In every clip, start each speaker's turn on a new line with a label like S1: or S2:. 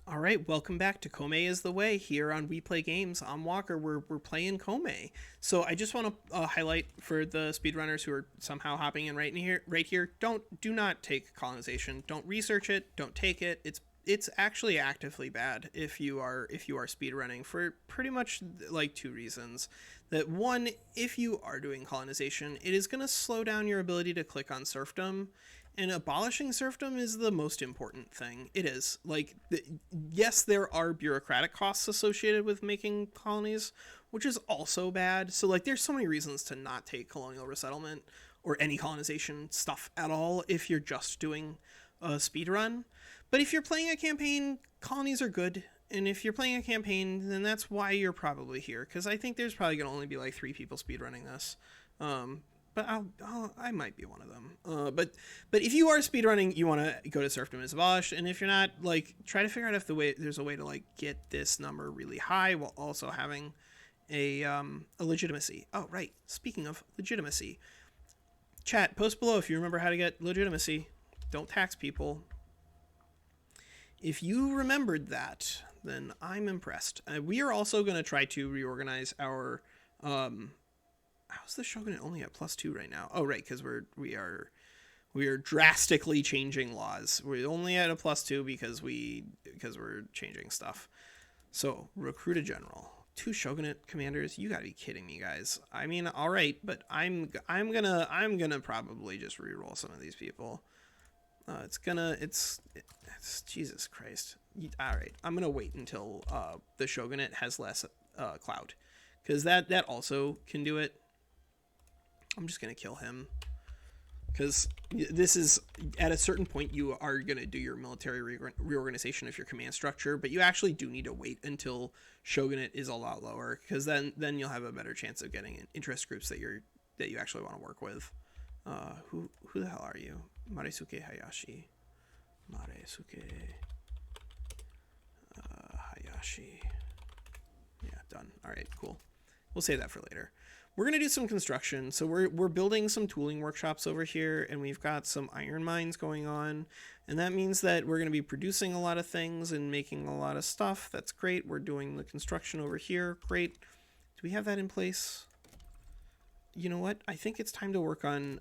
S1: All right, welcome back to Komei is the Way here on We Play Games. I'm Walker. We're playing Komei. So I just want to highlight for the speedrunners who are somehow hopping in right here. Do not take colonization. Don't research it. Don't take it. It's actually actively bad if you are speedrunning for pretty much like two reasons. That one, if you are doing colonization, it is going to slow down your ability to click on serfdom, and abolishing serfdom is the most important thing. It is. Yes, there are bureaucratic costs associated with making colonies, which is also bad. So, there's so many reasons to not take colonial resettlement or any colonization stuff at all if you're just doing a speed run. But if you're playing a campaign, colonies are good. And if you're playing a campaign, then that's why you're probably here. Because I think there's probably going to only be like 3 people speedrunning this. But I might be one of them. But if you are speedrunning, you want to go to serfdom is abolished, and if you're not, try to figure out if there's a way to get this number really high while also having a legitimacy. Oh right, speaking of legitimacy, chat post below if you remember how to get legitimacy. Don't tax people. If you remembered that, then I'm impressed. We are also going to try to reorganize our how's the shogunate only at +2 right now? Oh, right, because we are drastically changing laws. We're only at a +2 because we're changing stuff. So recruit a general, 2 shogunate commanders. You gotta be kidding me, guys. I mean, all right, but I'm gonna probably just reroll some of these people. It's Jesus Christ. All right, I'm gonna wait until the shogunate has less clout, because that also can do it. I'm just going to kill him, because this is, at a certain point, you are going to do your military reorganization of your command structure, but you actually do need to wait until shogunate is a lot lower, because then you'll have a better chance of getting interest groups that you actually want to work with. Who the hell are you? Maresuke Hayashi. Hayashi. Yeah, done. All right, cool. We'll save that for later. We're going to do some construction. So we're building some tooling workshops over here, and we've got some iron mines going on. And that means that we're going to be producing a lot of things and making a lot of stuff. That's great. We're doing the construction over here. Great. Do we have that in place? You know what? I think it's time to work on,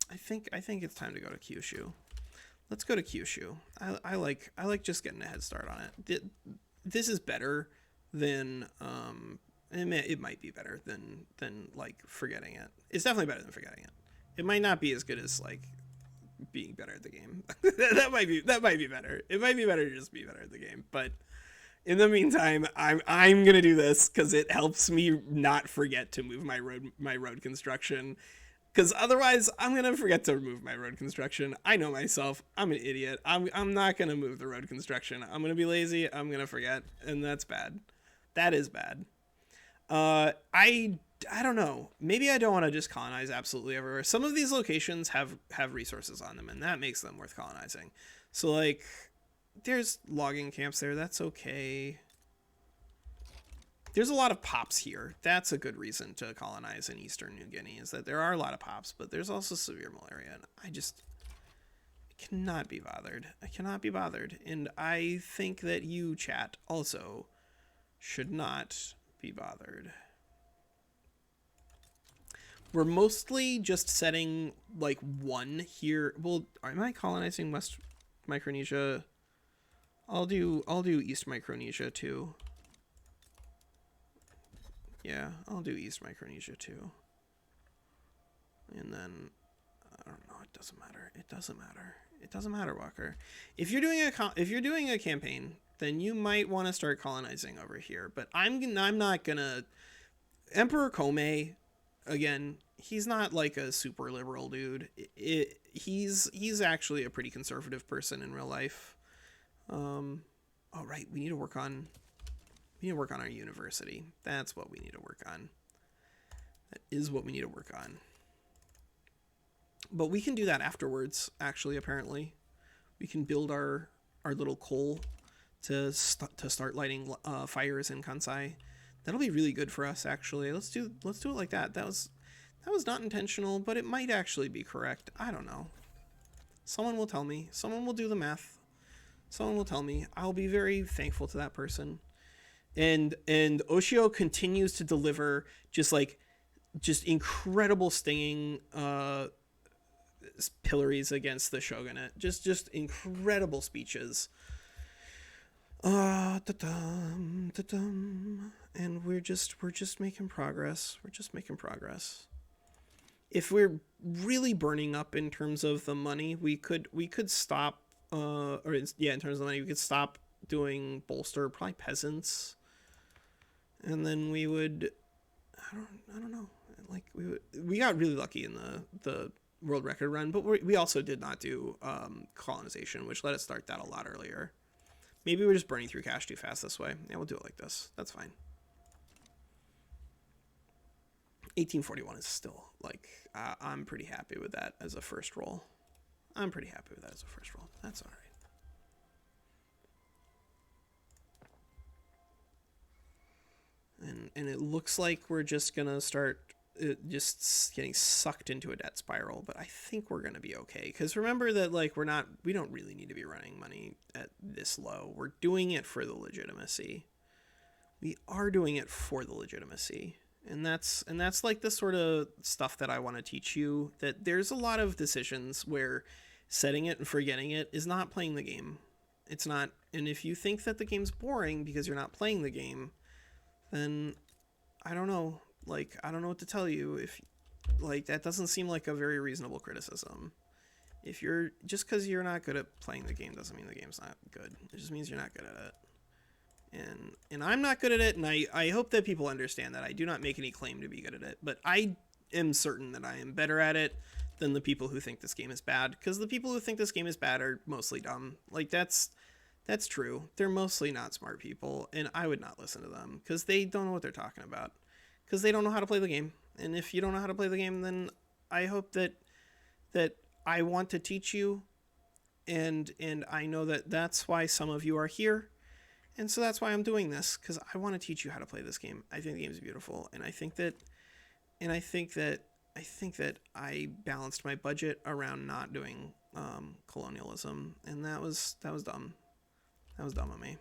S1: I think it's time to go to Kyushu. Let's go to Kyushu. I like just getting a head start on it. This is better than, it might be better than forgetting it. It's definitely better than forgetting it. It might not be as good as being better at the game. that might be better. It might be better to just be better at the game. But in the meantime, I'm gonna do this because it helps me not forget to move my road construction. Because otherwise, I'm gonna forget to move my road construction. I know myself. I'm an idiot. I'm not gonna move the road construction. I'm gonna be lazy. I'm gonna forget, and that's bad. That is bad. I don't know. Maybe I don't want to just colonize absolutely everywhere. Some of these locations have resources on them, and that makes them worth colonizing. So there's logging camps there. That's okay. There's a lot of pops here. That's a good reason to colonize in Eastern New Guinea, is that there are a lot of pops, but there's also severe malaria, and I cannot be bothered. I cannot be bothered. And I think that you, chat, also should not be bothered. We're mostly just setting 1 here. Well, am I colonizing West Micronesia? I'll do East Micronesia too. Yeah, I'll do East Micronesia too. And then I don't know. It doesn't matter. It doesn't matter. It doesn't matter, Walker. If you're doing a campaign, then you might want to start colonizing over here. But I'm not gonna. Emperor Komei, again, he's not a super liberal dude. He's actually a pretty conservative person in real life. Oh right, we need to work on our university. That's what we need to work on. That is what we need to work on. But we can do that afterwards. Actually, apparently, we can build our little coal to start lighting fires in Kansai. That'll be really good for us, actually. Let's do it like that. That was not intentional, but it might actually be correct. I don't know. Someone will tell me. Someone will do the math. Someone will tell me. I'll be very thankful to that person. And Oshio continues to deliver just incredible stinging pillories against the shogunate. Just incredible speeches. Da-dum, da-dum. And we're just making progress. We're just making progress. If we're really burning up in terms of the money, we could stop. In terms of the money, we could stop doing bolster, probably peasants, and then we would. I don't know. Like we got really lucky in the world record run, but we also did not do colonization, which let us start that a lot earlier. Maybe we're just burning through cash too fast this way. Yeah, we'll do it like this. That's fine. 1841 is still, like, I'm pretty happy with that as a first roll. That's all right. And it looks like we're just going to start just getting sucked into a debt spiral, but I think we're going to be okay. Because remember that, like, we don't really need to be running money at this low. We're doing it for the legitimacy. We are doing it for the legitimacy. And that's like the sort of stuff that I want to teach you, that there's a lot of decisions where setting it and forgetting it is not playing the game. It's not. And if you think that the game's boring because you're not playing the game, then I don't know. Like, I don't know what to tell you. If, like, that doesn't seem like a very reasonable criticism. If you're, just because you're not good at playing the game doesn't mean the game's not good. It just means you're not good at it. And I'm not good at it, and I hope that people understand that. I do not make any claim to be good at it, but I am certain that I am better at it than the people who think this game is bad, because the people who think this game is bad are mostly dumb. Like, that's true. They're mostly not smart people, and I would not listen to them, because they don't know what they're talking about, because they don't know how to play the game. And if you don't know how to play the game, then I hope that I want to teach you, and I know that that's why some of you are here. And so that's why I'm doing this, because I want to teach you how to play this game. I think the game is beautiful, and I think that I balanced my budget around not doing colonialism, and that was dumb. That was dumb of me.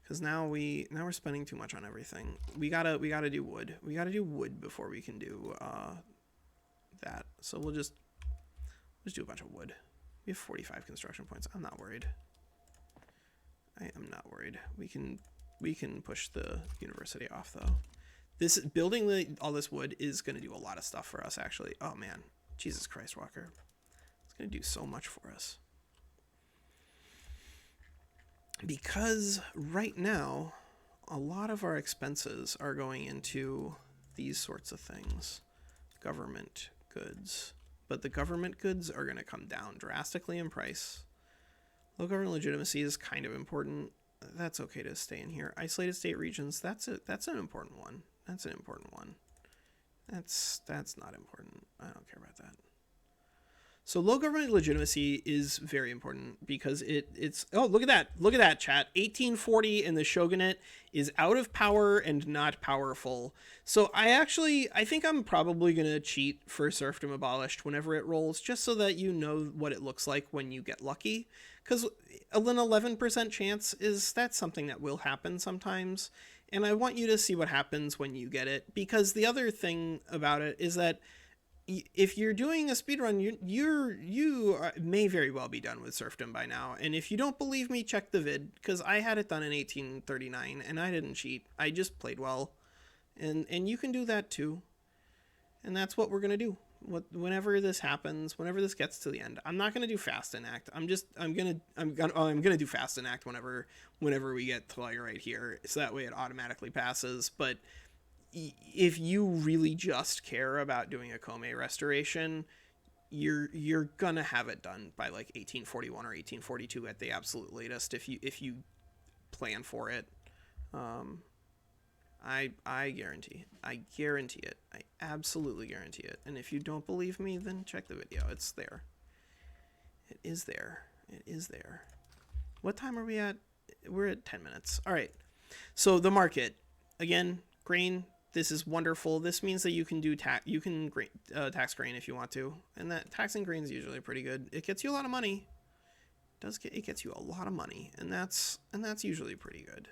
S1: Because now we're spending too much on everything. We gotta do wood. We gotta do wood before we can do that. So we'll just do a bunch of wood. We have 45 construction points. I'm not worried. I am not worried. We can push the university off, though. This building all this wood is going to do a lot of stuff for us, actually. Oh man, Jesus Christ, Walker, it's going to do so much for us. Because right now, a lot of our expenses are going into these sorts of things, government goods. But the government goods are going to come down drastically in price. Low government legitimacy is kind of important. That's okay to stay in here. Isolated state regions, that's an important one. That's an important one. That's not important. I don't care about that. So low government legitimacy is very important because it's oh, look at that chat. 1840 and the shogunate is out of power and not powerful. So I think I'm probably going to cheat for serfdom abolished whenever it rolls, just so that you know what it looks like when you get lucky. Because an 11% chance that's something that will happen sometimes. And I want you to see what happens when you get it. Because the other thing about it is that if you're doing a speedrun, you may very well be done with serfdom by now. And if you don't believe me, check the vid. Because I had it done in 1839 and I didn't cheat. I just played well. And you can do that too. And that's what we're going to do. Whenever this happens, whenever this gets to the end, I'm not going to do fast enact. I'm going to do fast enact whenever we get to like right here. So that way it automatically passes. But if you really just care about doing a Komei restoration, you're going to have it done by like 1841 or 1842 at the absolute latest. If you plan for it, I guarantee it. I absolutely guarantee it. And if you don't believe me, then check the video. It's there. It is there. What time are we at? We're at 10 minutes. All right. So the market, again, grain. This is wonderful. This means that you can do tax grain if you want to, and that taxing grain is usually pretty good. It gets you a lot of money. It gets you a lot of money, and that's usually pretty good.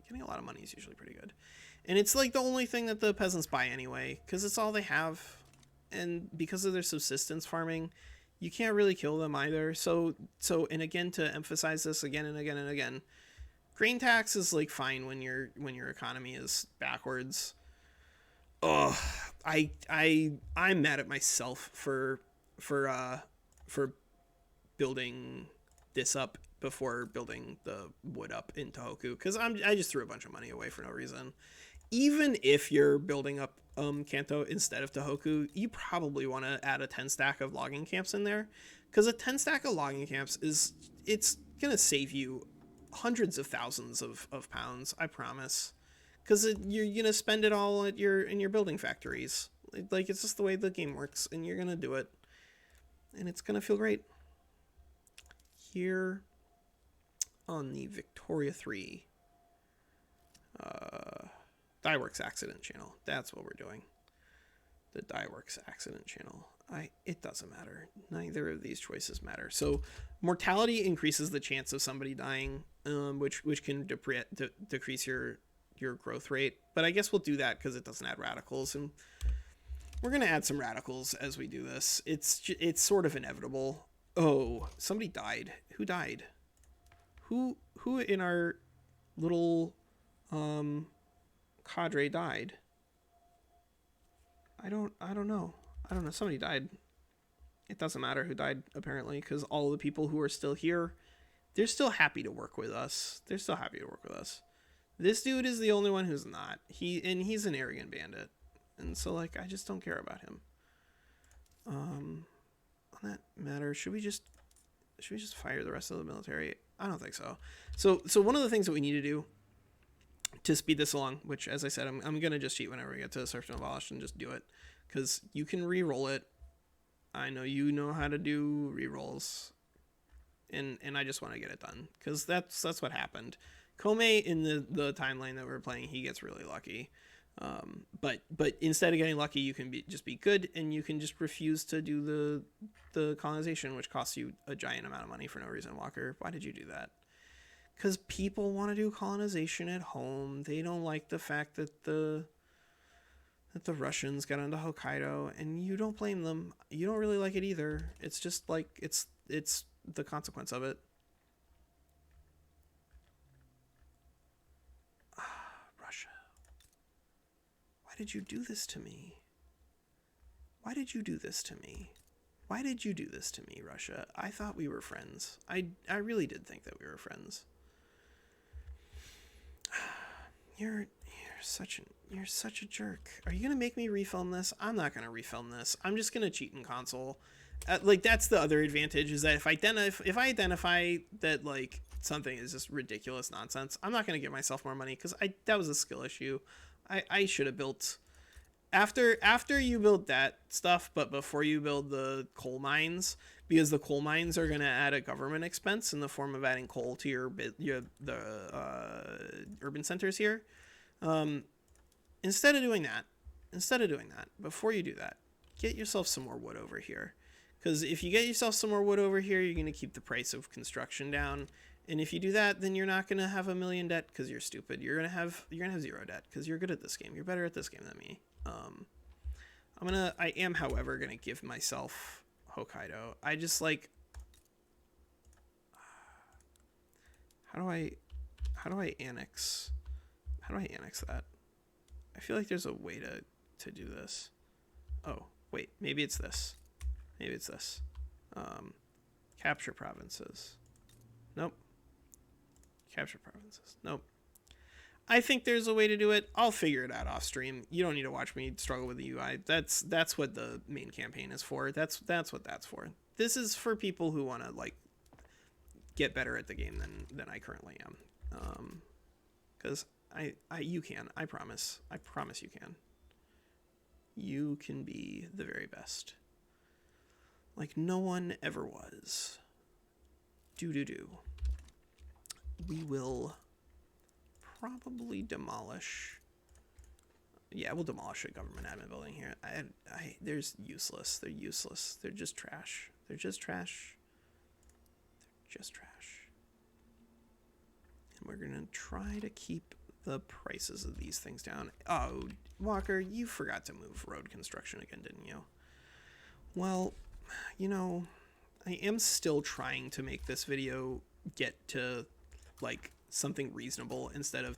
S1: Getting a lot of money is usually pretty good, and it's like the only thing that the peasants buy anyway, because it's all they have, and because of their subsistence farming, you can't really kill them either. And again, to emphasize this again and again and again, grain tax is like fine when your economy is backwards. Oh, I'm mad at myself for building this up before building the wood up in Tohoku, because I just threw a bunch of money away for no reason. Even if you're building up Kanto instead of Tohoku, you probably want to add a 10 stack of logging camps in there, because a 10 stack of logging camps it's gonna save you hundreds of thousands of pounds, I promise, because you're gonna spend it all in your building factories. Like, it's just the way the game works, and you're gonna do it, and it's gonna feel great. Here on the Victoria 3 Dyeworks accident channel, that's what we're doing. The Dyeworks accident channel. It doesn't matter. Neither of these choices matter. So mortality increases the chance of somebody dying, which can decrease your growth rate. But I guess we'll do that because it doesn't add radicals, and we're gonna add some radicals as we do this. It's sort of inevitable. Oh, somebody died. Who died? Who in our little cadre died? I don't know. Somebody died. It doesn't matter who died, apparently, because all the people who are still here, they're still happy to work with us. This dude is the only one who's not. He's an arrogant bandit. And so, like, I just don't care about him. On that matter, should we just fire the rest of the military? I don't think so. So one of the things that we need to do to speed this along, which, as I said, I'm gonna just cheat whenever we get to Serfdom Abolished and just do it, because you can re-roll it. I know you know how to do re-rolls, and I just want to get it done, because that's what happened. Komei, in the timeline that we're playing, he gets really lucky. But instead of getting lucky, you can just be good, and you can just refuse to do the colonization, which costs you a giant amount of money for no reason. Walker, why did you do that? Because people want to do colonization at home. They don't like the fact that the Russians got into Hokkaido, and you don't blame them. You don't really like it either. It's just like it's the consequence of it. Russia. Why did you do this to me? Why did you do this to me? Why did you do this to me, Russia? I thought we were friends. I really did think that we were friends. You're such a jerk. Are you gonna make me refilm this? I'm not gonna refilm this. I'm just gonna cheat in console. Like, that's the other advantage, is that if I identify that, like, something is just ridiculous nonsense, I'm not gonna give myself more money, because that was a skill issue. I should have built after you build that stuff, but before you build the coal mines, because the coal mines are going to add a government expense in the form of adding coal to the urban centers here. Instead of doing that, before you do that, get yourself some more wood over here, because if you get yourself some more wood over here, you're going to keep the price of construction down. And if you do that, then you're not going to have 1 million debt, because you're stupid. You're going to have 0 debt, because you're good at this game. You're better at this game than me. I am, however, going to give myself Hokkaido. I just, like, how do I annex that? I feel like there's a way to do this. Oh, wait, maybe it's this. Capture provinces. Nope. Capture provinces. Nope. I think there's a way to do it. I'll figure it out off stream. You don't need to watch me struggle with the UI. That's what the main campaign is for. That's what that's for. This is for people who want to, like, get better at the game than I currently am. Because you can. I promise you can. You can be the very best. Like no one ever was. Do. We will probably demolish. Yeah, we'll demolish a government admin building here. They're useless. They're just trash. They're Just trash. And we're going to try to keep the prices of these things down. Oh, Walker, you forgot to move road construction again, didn't you? Well, you know, I am still trying to make this video get to, like, something reasonable instead of,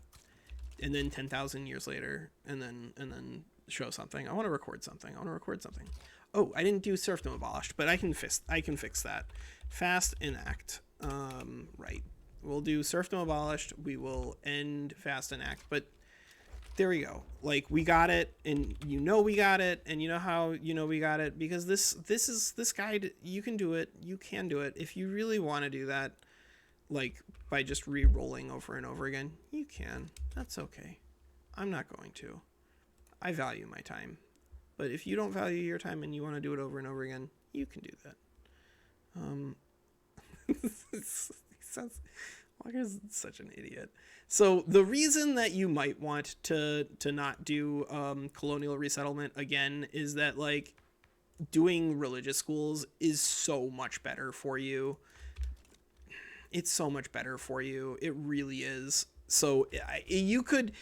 S1: and then 10,000 years later, and then show something. I want to record something. Oh, I didn't do serfdom abolished, but I can fix that. Fast enact. Right. We'll do serfdom abolished. We will end fast enact. But there we go. Like, we got it, and we got it, and you know how we got it, because this guide, you can do it. You can do it if you really want to do that. Like, by just re-rolling over and over again, you can. That's okay. I'm not going to. I value my time. But if you don't value your time and you want to do it over and over again, you can do that. Walker's such an idiot. So the reason that you might want to not do colonial resettlement again is that, like, doing religious schools is so much better for you. It's so much better for you. It really is. So you could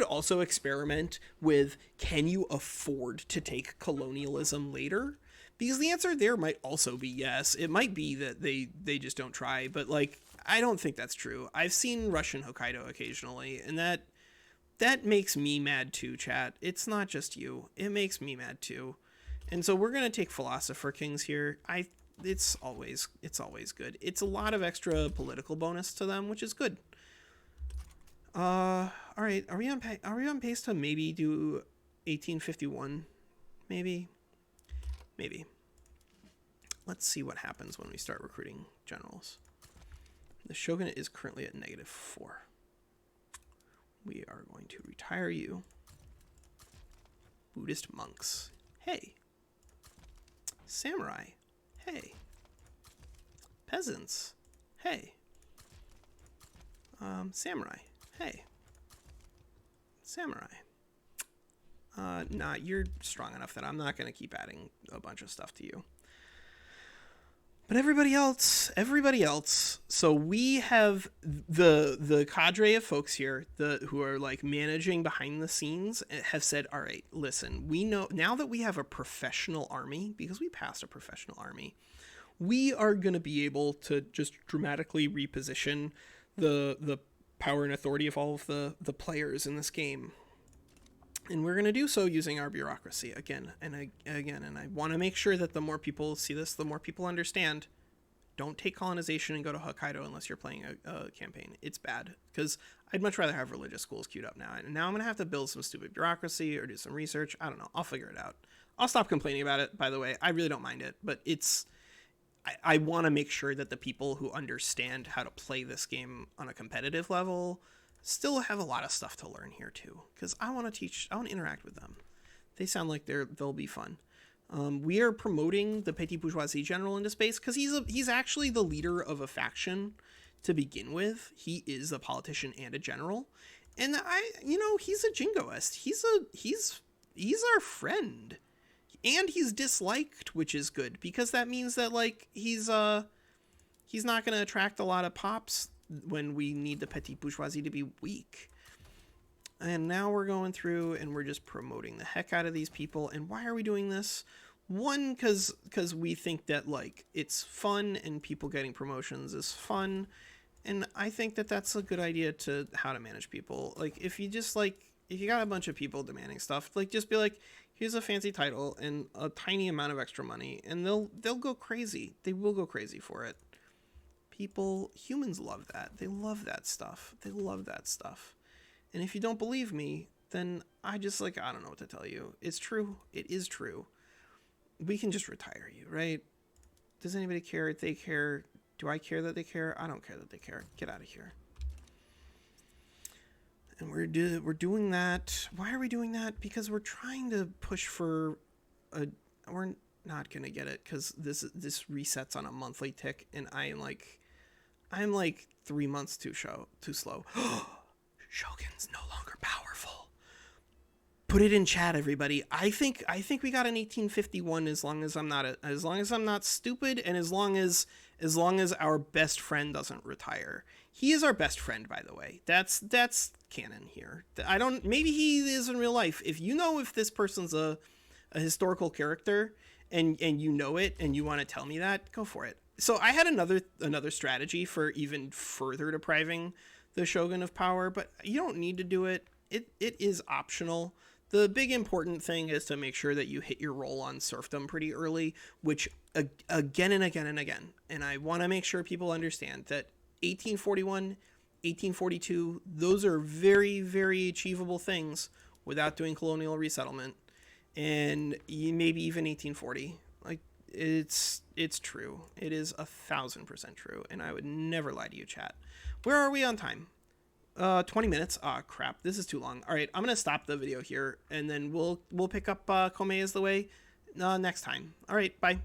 S1: also experiment with, can you afford to take colonialism later? Because the answer there might also be yes. It might be that they just don't try, but, like, I don't think that's true. I've seen Russian Hokkaido occasionally, and that makes me mad too, chat. It's not just you. It makes me mad too. And so we're going to take Philosopher Kings here. It's always good. It's a lot of extra political bonus to them, which is good. All right. Are we on pace to maybe do 1851? Maybe. Let's see what happens when we start recruiting generals. The shogunate is currently at -4. We are going to retire you. Buddhist monks. Hey. Samurai. Hey. Peasants. Hey. Samurai. Hey. Samurai. Nah, you're strong enough that I'm not going to keep adding a bunch of stuff to you. But everybody else. So we have the cadre of folks here who are, like, managing behind the scenes have said, all right, listen, we know now that we have a professional army, because we passed a professional army, we are going to be able to just dramatically reposition the power and authority of all of the players in this game. And we're going to do so using our bureaucracy again and again. And I want to make sure that the more people see this, the more people understand. Don't take colonization and go to Hokkaido unless you're playing a campaign. It's bad, because I'd much rather have religious schools queued up now. And now I'm going to have to build some stupid bureaucracy or do some research. I don't know. I'll figure it out. I'll stop complaining about it, by the way. I really don't mind it. But I want to make sure that the people who understand how to play this game on a competitive level still have a lot of stuff to learn here too, because I want to interact with them. They sound like they'll be fun. We are promoting the Petit Bourgeoisie general into space because he's actually the leader of a faction to begin with. He is a politician and a general, and he's a jingoist. He's our friend, and he's disliked, which is good, because that means that, like, he's not going to attract a lot of pops when we need the Petit Bourgeoisie to be weak. And now we're going through and we're just promoting the heck out of these people. And why are we doing this? One, because we think that, like, it's fun and people getting promotions is fun. And I think that that's a good idea to how to manage people. Like, if you got a bunch of people demanding stuff, like, just be like, here's a fancy title and a tiny amount of extra money, and they'll go crazy. They will go crazy for it. Humans love that. They love that stuff. And if you don't believe me, then I don't know what to tell you. It's true. It is true. We can just retire you, right? Does anybody care if they care? Do I care that they care? I don't care that they care. Get out of here. And we're doing that. Why are we doing that? Because we're trying to push for we're not going to get it, because this resets on a monthly tick, and I'm like 3 months too slow. Shogun's no longer powerful. Put it in chat, everybody. I think we got an 1851 as long as I'm not stupid, and as long as our best friend doesn't retire. He is our best friend, by the way. That's canon here. I don't, maybe he is in real life. If you know if this person's a historical character and you know it and you want to tell me that, go for it. So I had another strategy for even further depriving the shogun of power, but you don't need to do it. It is optional. The big important thing is to make sure that you hit your roll on serfdom pretty early, which again and again and again. And I want to make sure people understand that 1841, 1842, those are very, very achievable things without doing colonial resettlement. And maybe even 1840. Like, it's true. It is 1,000% true. And I would never lie to you, chat. Where are we on time? 20 minutes. Ah, crap. This is too long. All right, I'm going to stop the video here, and then we'll pick up Komei is the way next time. All right, bye.